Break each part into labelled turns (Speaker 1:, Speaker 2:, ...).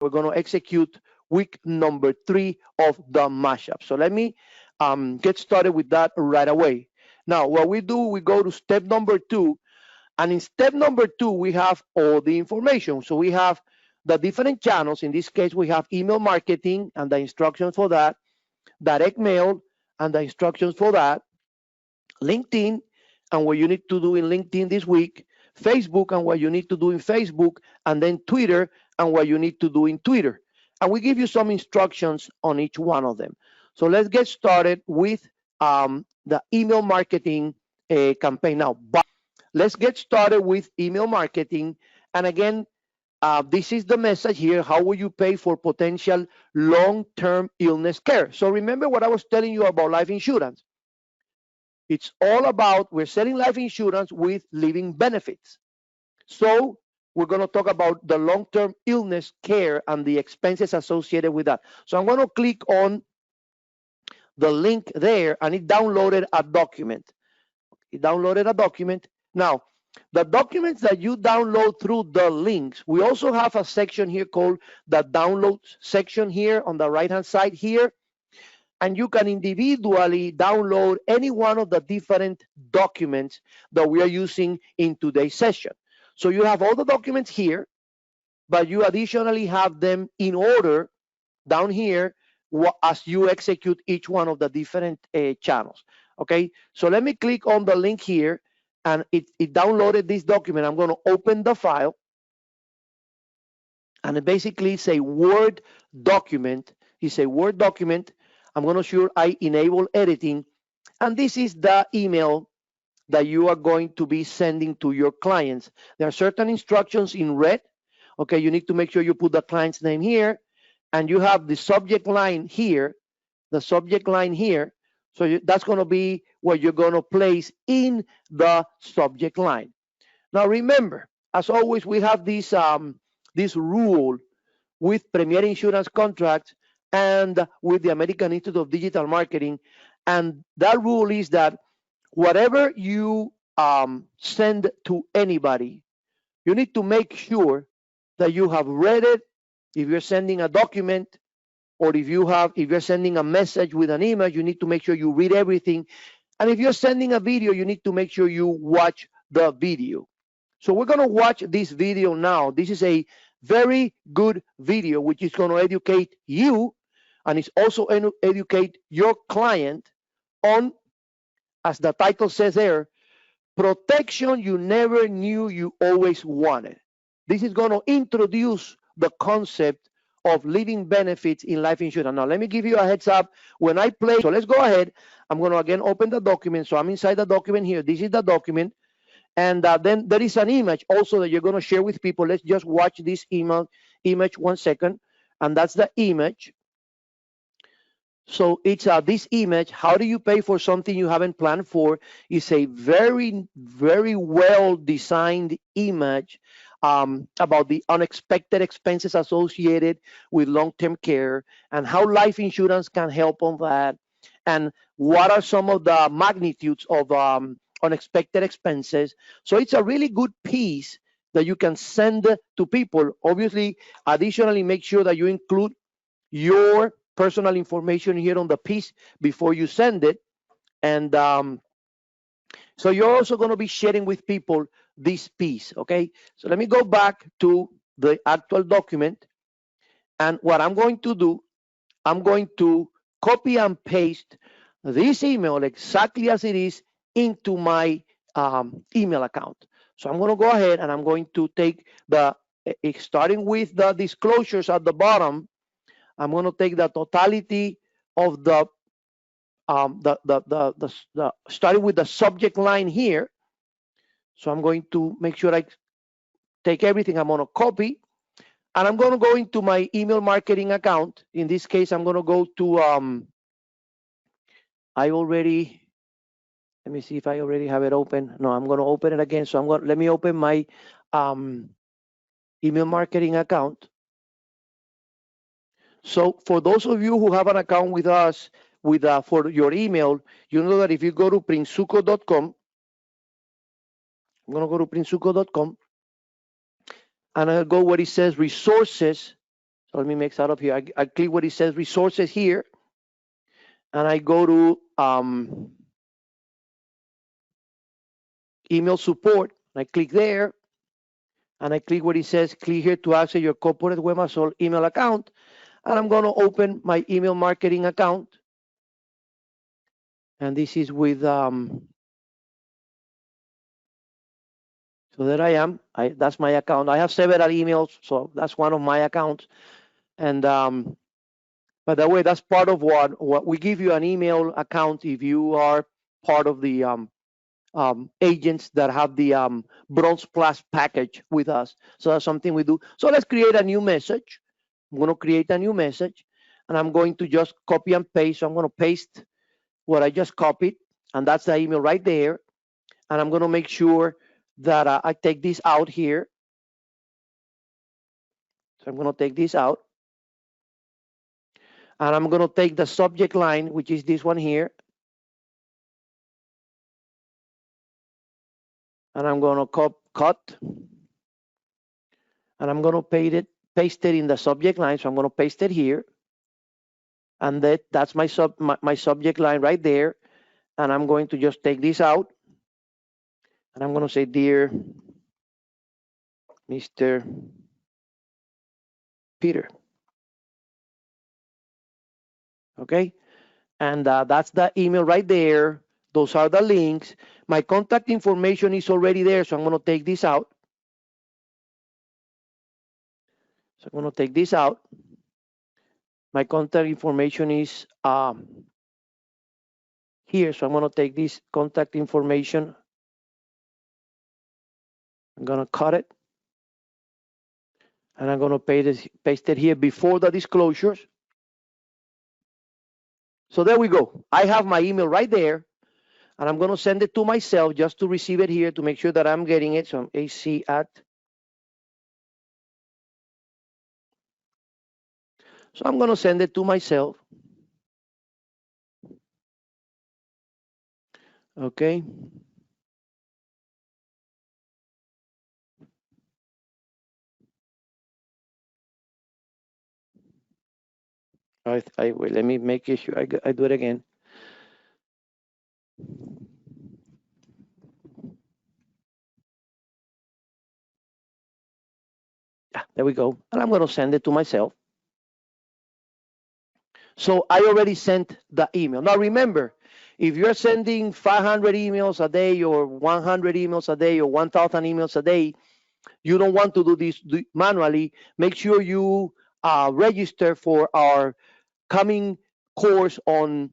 Speaker 1: We're going to execute week number 3 of the mashup. So let me get started with that right away. Now, what we do, we go to step number 2. And in step number 2, we have all the information. So we have the different channels. In this case, we have email marketing and the instructions for that, direct mail and the instructions for that, LinkedIn and what you need to do in LinkedIn this week, Facebook and what you need to do in Facebook, and then Twitter and what you need to do in Twitter. And we give you some instructions on each one of them. So let's get started with the email marketing campaign now. But let's get started with email marketing. And again, this is the message here. How will you pay for potential long-term illness care? So remember what I was telling you about life insurance. It's all about, we're selling life insurance with living benefits. So we're going to talk about the long-term illness care and the expenses associated with that. So I'm going to click on the link there, and it downloaded a document. It downloaded a document. Now, the documents that you download through the links, we also have a section here called the downloads section here on the right-hand side here. And you can individually download any one of the different documents that we are using in today's session. So you have all the documents here, but you additionally have them in order down here as you execute each one of the different channels. Okay, so let me click on the link here, and it downloaded this document. I'm going to open the file, and it basically is a Word document. It's a Word document. I'm going to sure I enable editing, and this is the email that you are going to be sending to your clients. There are certain instructions in red. Okay, you need to make sure you put the client's name here, and you have the subject line here, the subject line here. So that's going to be what you're going to place in the subject line. Now remember, as always, we have this rule with Premier Insurance Contracts and with the American Institute of Digital Marketing. And that rule is that whatever you send to anybody, you need to make sure that you have read it. If you're sending a document, or if you're sending a message with an image, you need to make sure you read everything. And if you're sending a video, you need to make sure you watch the video. So we're going to watch this video now. This is a very good video, which is going to educate you, and it's also educate your client on, as the title says there, protection you never knew you always wanted. This is going to introduce the concept of living benefits in life insurance. Now, let me give you a heads up. When I play, so let's go ahead. I'm going to again open the document. So I'm inside the document here. This is the document. And then there is an image also that you're going to share with people. Let's just watch this image 1 second. And that's the image. So it's this image. How do you pay for something you haven't planned for? It's a very, very well designed image about the unexpected expenses associated with long-term care and how life insurance can help on that, and what are some of the magnitudes of unexpected expenses. So it's a really good piece that you can send to people. Obviously, additionally, make sure that you include your personal information here on the piece before you send it. And so you're also going to be sharing with people this piece. Okay, so let me go back to the actual document, and what I'm going to do, I'm going to copy and paste this email exactly as it is into my email account. So I'm going to go ahead and I'm going to take the starting with the disclosures at the bottom. I'm going to take the totality of the starting with the subject line here. So I'm going to make sure I take everything. I'm going to copy, and I'm going to go into my email marketing account. In this case, I'm going to go to let me see if I already have it open. No, I'm going to open it again. So let me open my email marketing account. So for those of you who have an account with us for your email, you know that if you go to prinsuco.com, I'm going to go to prinsuco.com, and I'll go where it says resources So let me make that up here. I click what it says resources here, and I go to email support. I click there, and I click what it says click here to access your corporate Webmaster email account. And I'm going to open my email marketing account. And this is with, so there I am. That's my account. I have several emails, so that's one of my accounts. And by the way, that's part of what we give you an email account if you are part of the agents that have the Bronze Plus package with us. So that's something we do. So let's create a new message. I'm going to create a new message, and I'm going to just copy and paste. So I'm going to paste what I just copied, and that's the email right there. And I'm going to make sure that I take this out here. So I'm going to take this out. And I'm going to take the subject line, which is this one here. And I'm going to cut. And I'm going to paste it in the subject line. So I'm going to paste it here. And that's my subject line right there. And I'm going to just take this out. And I'm going to say, dear Mr. Peter. Okay. And that's the email right there. Those are the links. My contact information is already there. So I'm going to take this out. So I'm going to take this out. My contact information is here. So I'm going to take this contact information. I'm going to cut it. And I'm going to paste it here before the disclosures. So there we go. I have my email right there. And I'm going to send it to myself just to receive it here to make sure that I'm getting it. So I'm AC at. So I'm going to send it to myself. Okay. Wait, let me make sure I do it again. There we go. And I'm going to send it to myself. So I already sent the email. Now remember, if you're sending 500 emails a day or 100 emails a day or 1,000 emails a day, you don't want to do this manually. Make sure you register for our coming course on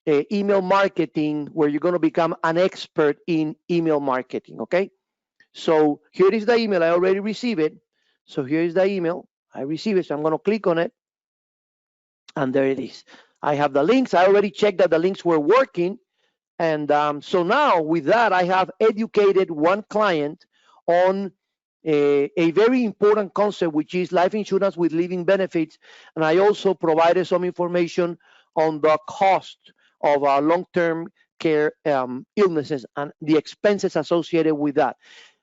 Speaker 1: email marketing, where you're going to become an expert in email marketing. Okay. So here is the email. I already received it. So here is the email. I receive it. So I'm going to click on it. And there it is. I have the links. I already checked that the links were working. And so now with that, I have educated one client on a very important concept, which is life insurance with living benefits. And I also provided some information on the cost of long-term care illnesses and the expenses associated with that.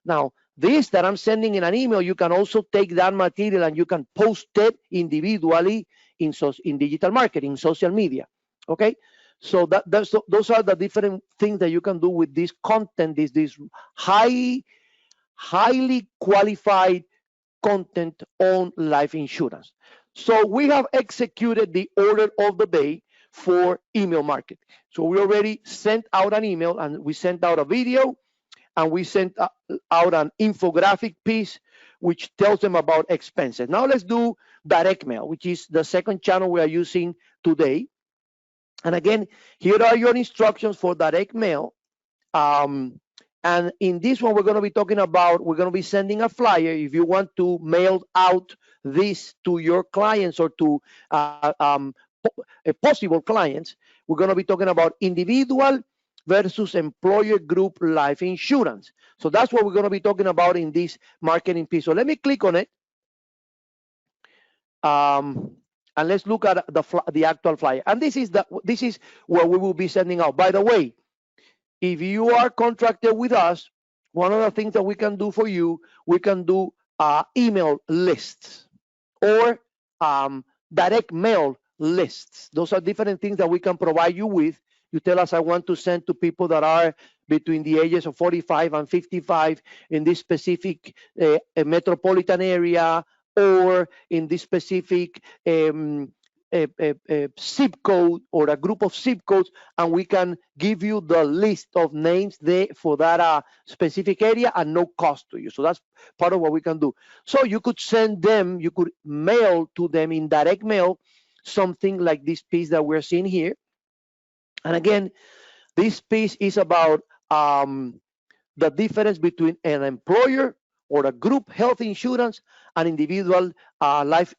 Speaker 1: Now, this that I'm sending in an email, you can also take that material and you can post it individually in digital marketing, social media. Okay. So those are the different things that you can do with this content, this highly qualified content on life insurance. So we have executed the order of the day for email marketing. So we already sent out an email, and we sent out a video, and we sent out an infographic piece which tells them about expenses. Now let's do direct mail, which is the second channel we are using today. And again, here are your instructions for direct mail. And in this one, we're going to be talking about, we're going to be sending a flyer if you want to mail out this to your clients or to possible clients. We're going to be talking about individual versus employer group life insurance. So that's what we're going to be talking about in this marketing piece. So let me click on it. And let's look at the actual flyer. And this is what we will be sending out. By the way, if you are contracted with us, one of the things that we can do for you, we can do email lists or direct mail lists. Those are different things that we can provide you with. You tell us, I want to send to people that are between the ages of 45 and 55 in this specific metropolitan area, or in this specific a zip code or a group of zip codes, and we can give you the list of names there for that specific area at no cost to you. So that's part of what we can do. So you could send them, you could mail to them in direct mail something like this piece that we're seeing here. And again, this piece is about the difference between an employer or a group health insurance and individual life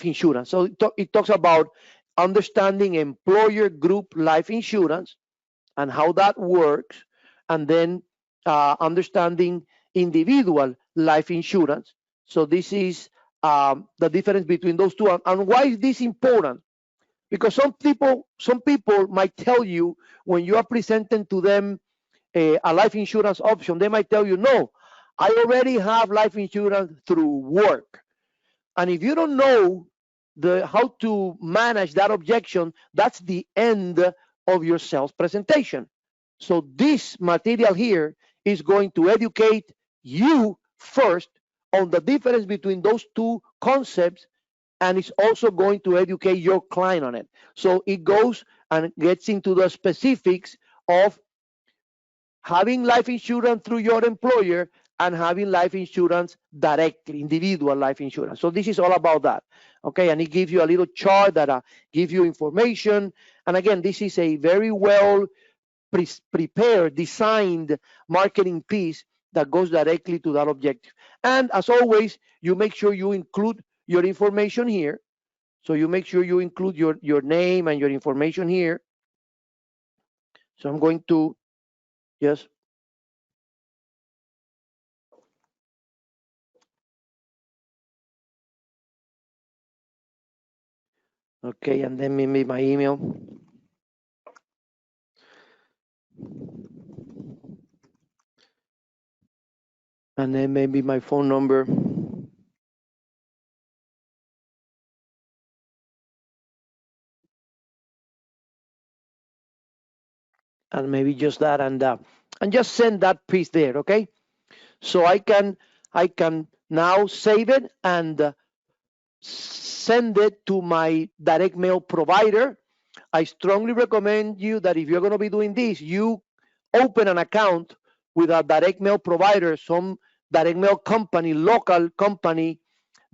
Speaker 1: insurance. So it talks about understanding employer group life insurance and how that works, and then understanding individual life insurance. So this is the difference between those two. And why is this important? Because some people might tell you, when you are presenting to them a life insurance option, they might tell you, no, I already have life insurance through work. And if you don't know how to manage that objection, that's the end of your sales presentation. So this material here is going to educate you first on the difference between those two concepts, and it's also going to educate your client on it. So it goes and gets into the specifics of having life insurance through your employer and having life insurance directly, individual life insurance. So this is all about that, okay? And it gives you a little chart that gives you information. And again, this is a very well prepared, designed marketing piece that goes directly to that objective. And as always, you make sure you include your information here. So you make sure you include your name and your information here. So I'm going to, yes. Okay, and then maybe my email. And then maybe my phone number. And maybe just that, and just send that piece there, okay? So I can now save it and send it to my direct mail provider. I strongly recommend you that if you're going to be doing this, you open an account with a direct mail provider, some direct mail company, local company,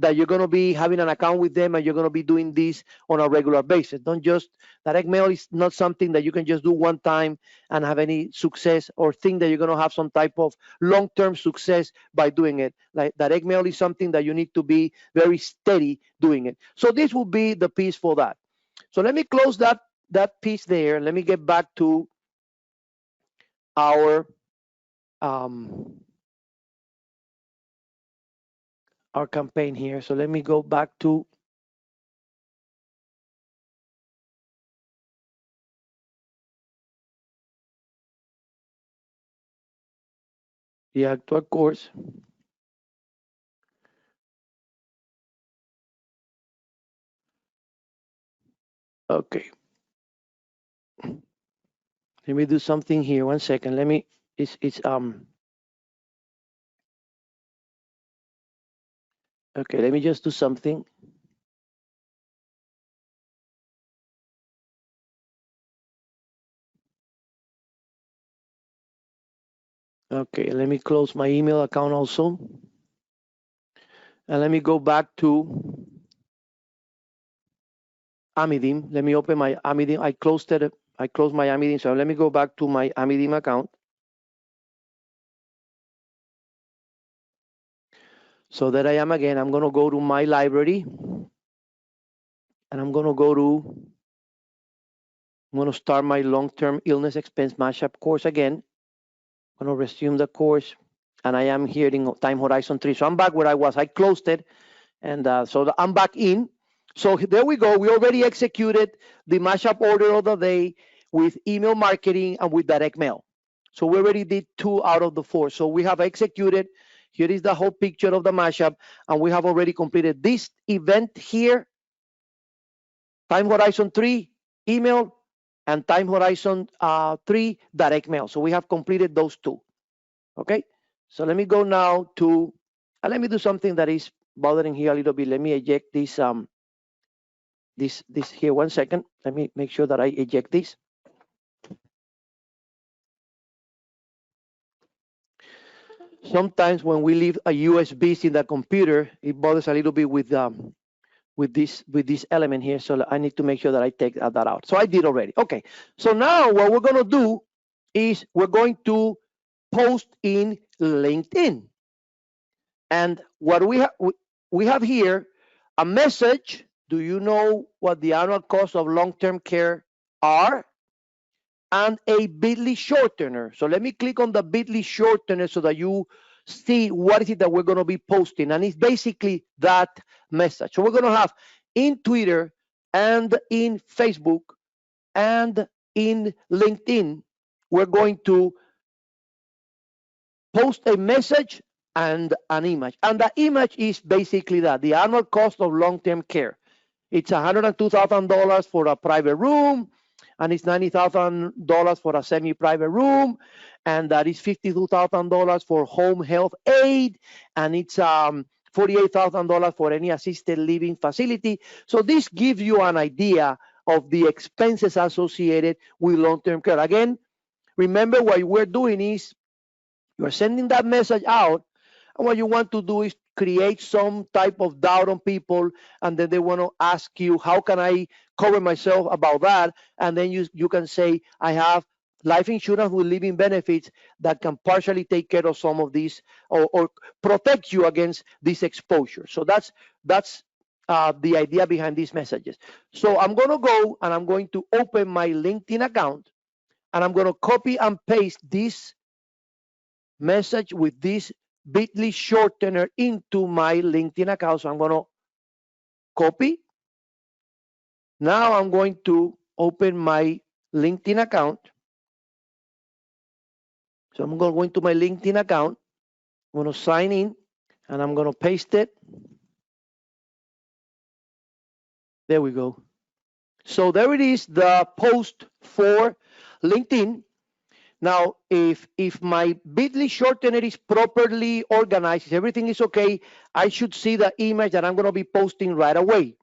Speaker 1: that you're going to be having an account with them, and you're going to be doing this on a regular basis. Don't just, direct mail is not something that you can just do one time and have any success, or think that you're going to have some type of long-term success by doing it. Like, direct mail is something that you need to be very steady doing it. So this will be the piece for that. So let me close that piece there. Let me get back to our campaign here. So let me go back to the actual course. Okay. Let me do something here. One second. Let me, okay, let me just do something. Okay, let me close my email account also. And let me go back to Amidim. Let me open my Amidim. I closed it. I closed my Amidim. So let me go back to my Amidim account. So that I am again, I'm going to go to my library, and I'm going to go to, I'm going to start my long-term illness expense mashup course again. I'm going to resume the course, and I am here in time horizon 3. So I'm back where I was. I closed it, and so I'm back in. So there we go. We already executed the mashup order of the day with email marketing and with direct mail. So we already did 2 out of the 4. So we have executed Here is the whole picture of the mashup, and we have already completed this event here. Time horizon 3, email, and time horizon 3, direct mail. So we have completed those two. Okay, so let me go now to, let me do something that is bothering here a little bit. Let me eject this, this here, 1 second. Let me make sure that I eject this. Sometimes when we leave a USB in the computer, it bothers a little bit with this element here. So I need to make sure that I take that out. So I did already. Okay. So now what we're going to do is we're going to post in LinkedIn. And what we have here, a message. Do you know what the annual cost of long-term care are? And a bit.ly shortener. So let me click on the bit.ly shortener so that you see what is it that we're going to be posting. And it's basically that message. So we're going to have in Twitter and in Facebook and in LinkedIn, we're going to post a message and an image. And the image is basically that, the annual cost of long-term care. It's $102,000 for a private room, and it's $90,000 for a semi-private room, and that is $52,000 for home health aid, and it's $48,000 for any assisted living facility. So this gives you an idea of the expenses associated with long-term care. Again, remember what we're doing is you're sending that message out, and what you want to do is create some type of doubt on people, and then they want to ask you, how can I cover myself about that? And then you can say, I have life insurance with living benefits that can partially take care of some of these, or protect you against this exposure. So that's the idea behind these messages. So I'm going to go and I'm going to open my LinkedIn account, and I'm going to copy and paste this message with this bit.ly shortener into my LinkedIn account. So I'm going to copy. Now I'm going to open my LinkedIn account. So I'm going to go into my LinkedIn account. I'm going to sign in, and I'm going to paste it. There we go. So there it is, the post for LinkedIn. Now, if my bit.ly shortener is properly organized, if everything is okay, I should see the image that I'm going to be posting right away.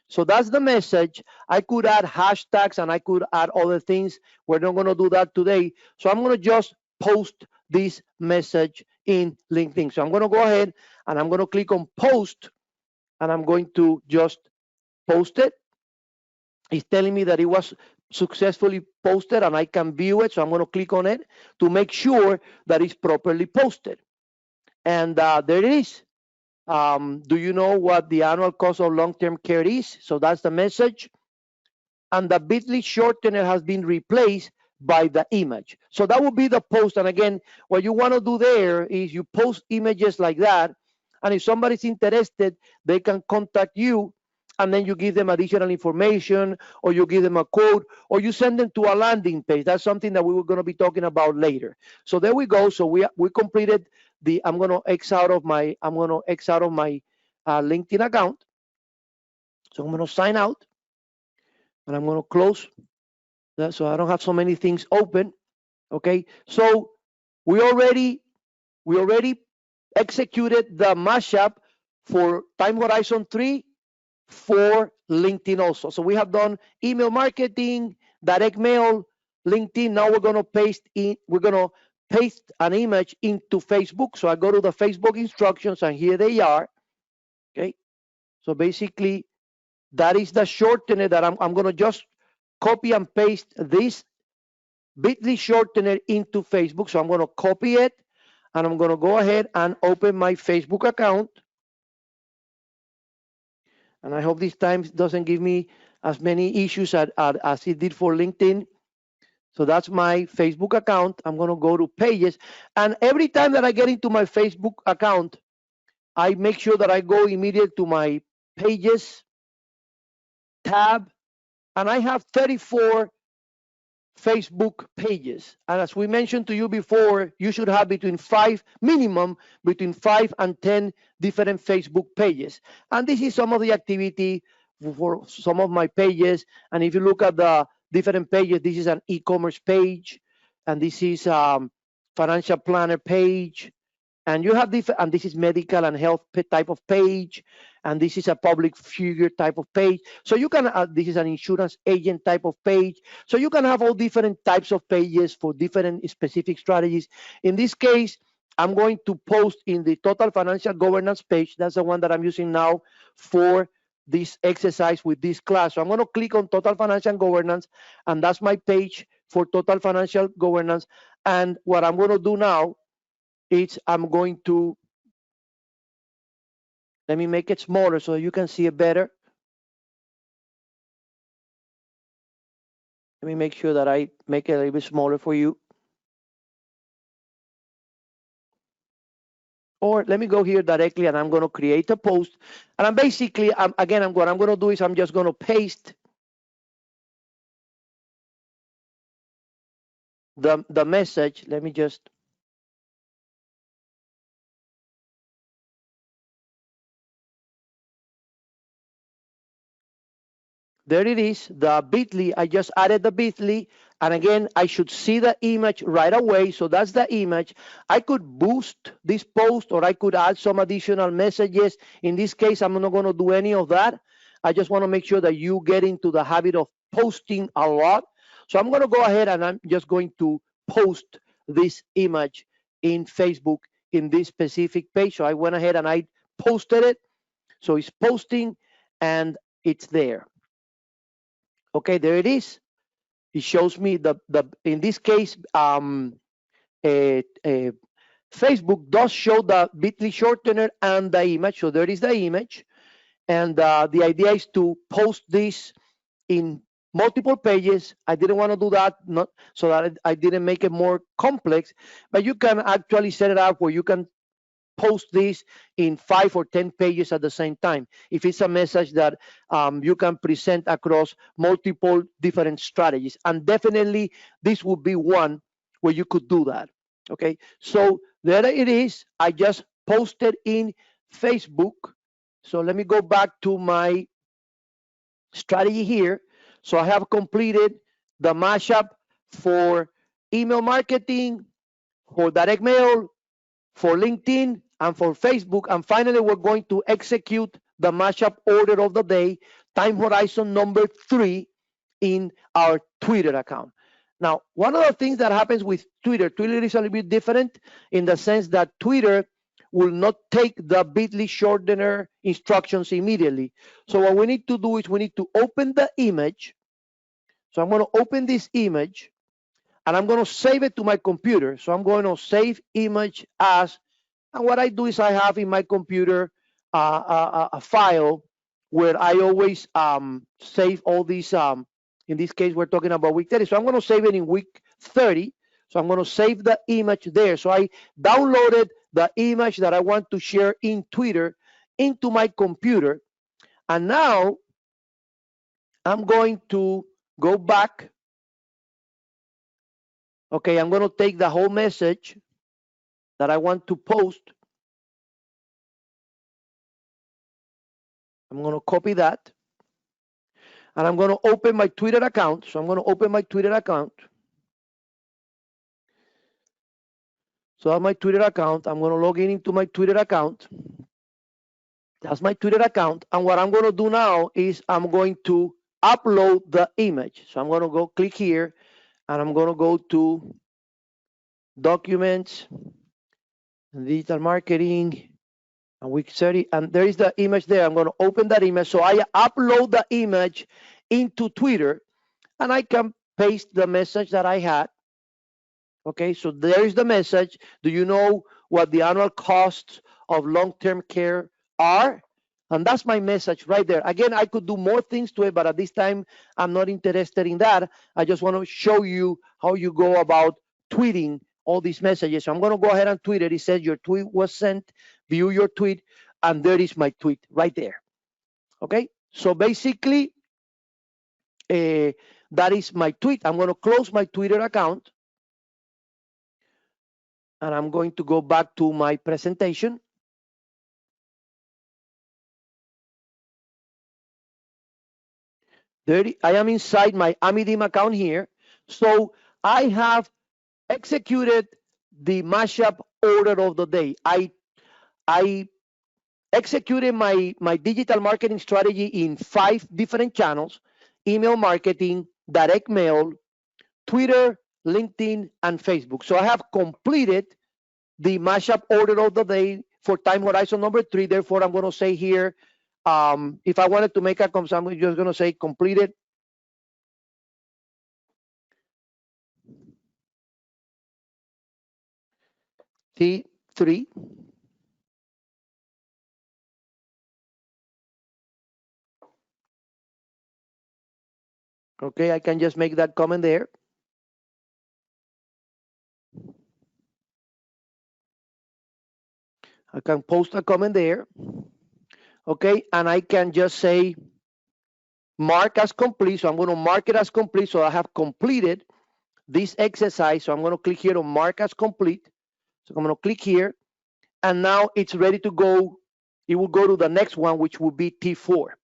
Speaker 1: So that's the message. I could add hashtags and I could add other things. We're not going to do that today. So I'm going to just post this message in LinkedIn. So I'm going to go ahead and I'm going to click on post, and I'm going to just post it. It's telling me that it was successfully posted and I can view it. So I'm going to click on it to make sure that it's properly posted. And there it is. Do you know what the annual cost of long-term care is? So that's the message. And the bit.ly shortener has been replaced by the image. So that will be the post. And again, what you want to do there is you post images like that. And if somebody's interested, they can contact you, and then you give them additional information, or you give them a quote, or you send them to a landing page. That's something that we were going to be talking about later. So there we go. So we completed the. I'm going to X out of my LinkedIn account. So I'm going to sign out, and I'm going to close that so I don't have so many things open. Okay. So we already executed the mashup for time horizon 3 for LinkedIn also. So we have done email marketing, direct mail, LinkedIn. Now we're going to paste an image into Facebook. So I go to the Facebook instructions, and here they are. Okay. So basically that is the shortener that I'm going to just copy and paste this bit.ly shortener into Facebook. So I'm going to copy it, and I'm going to go ahead and open my Facebook account. And I hope this time doesn't give me as many issues as it did for LinkedIn. So that's my Facebook account. I'm going to go to pages. And every time that I get into my Facebook account, I make sure that I go immediately to my pages tab. And I have 34 Facebook pages. And as we mentioned to you before, you should have minimum between 5 and 10 different Facebook pages. And this is some of the activity for some of my pages. And if you look at the different pages, this is an e-commerce page, and this is financial planner page, and you have different, and this is medical and health type of page, and this is a public figure type of page. So you can, this is an insurance agent type of page. So you can have all different types of pages for different specific strategies. In this case, I'm going to post in the total financial governance page. That's the one that I'm using now for this exercise with this class. So I'm going to click on total financial governance, and that's my page for total financial governance. And what I'm going to do now is I'm going to, let me make it smaller so you can see it better. Let me make sure that I make it a little bit smaller for you. Or let me go here directly, and I'm going to create a post. And I'm basically, again, what I'm going to do is I'm just going to paste the message. Let me just, there it is, the bit.ly. I just added the bit.ly. And again, I should see the image right away. So that's the image. I could boost this post, or I could add some additional messages. In this case, I'm not going to do any of that. I just want to make sure that you get into the habit of posting a lot. So I'm going to go ahead and I'm just going to post this image in Facebook in this specific page. So I went ahead and I posted it. So it's posting and it's there. Okay, there it is. It shows me the in this case, Facebook does show the bit.ly shortener and the image. So there is the image. And the idea is to post this in multiple pages. I didn't want to do that, not so that I didn't make it more complex, but you can actually set it up where you can post this in 5 or 10 pages at the same time. If it's a message that you can present across multiple different strategies. And definitely this would be one where you could do that. Okay, so there it is. I just posted in Facebook. So let me go back to my strategy here. So I have completed the mashup for email marketing, for direct mail, for LinkedIn, and for Facebook. And finally, we're going to execute the mashup order of the day, time horizon number 3 in our Twitter account. Now, one of the things that happens with Twitter is a little bit different in the sense that Twitter will not take the bit.ly shortener instructions immediately. So what we need to do is we need to open the image. So I'm going to open this image, and I'm going to save it to my computer. So I'm going to save image as, and what I do is I have in my computer a file where I always save all these, in this case, we're talking about week 30. So I'm going to save it in week 30. So I'm going to save the image there. So I downloaded the image that I want to share in Twitter into my computer. And now I'm going to go back. Okay, I'm going to take the whole message that I want to post. I'm going to copy that. And I'm going to open my Twitter account. So I'm going to open my Twitter account. So that's my Twitter account. I'm going to log in into my Twitter account. That's my Twitter account. And what I'm going to do now is I'm going to upload the image. So I'm going to go click here, and I'm going to go to Documents, Digital Marketing, and week 30. And there is the image there. I'm going to open that image. So I upload the image into Twitter, and I can paste the message that I had. Okay, so there is the message. Do you know what the annual costs of long-term care are? And that's my message right there. Again, I could do more things to it, but at this time, I'm not interested in that. I just want to show you how you go about tweeting all these messages. So I'm going to go ahead and tweet it. It says your tweet was sent, view your tweet, and there is my tweet right there. Okay, so basically, That is my tweet. I'm going to close my Twitter account. And I'm going to go back to my presentation. I am inside my Amidim account here. So I have executed the mashup order of the day. I executed my digital marketing strategy in 5 different channels: email marketing, direct mail, Twitter, LinkedIn, and Facebook. So I have completed the mashup order of the day for time horizon number 3. Therefore, I'm going to say here, if I wanted to make a comment, I'm just going to say completed T3. Okay, I can just make that comment there. I can post a comment there. Okay, and I can just say mark as complete. So I'm going to mark it as complete. So I have completed this exercise. So I'm going to click here on mark as complete. So I'm going to click here, and now it's ready to go. It will go to the next one, which will be T4.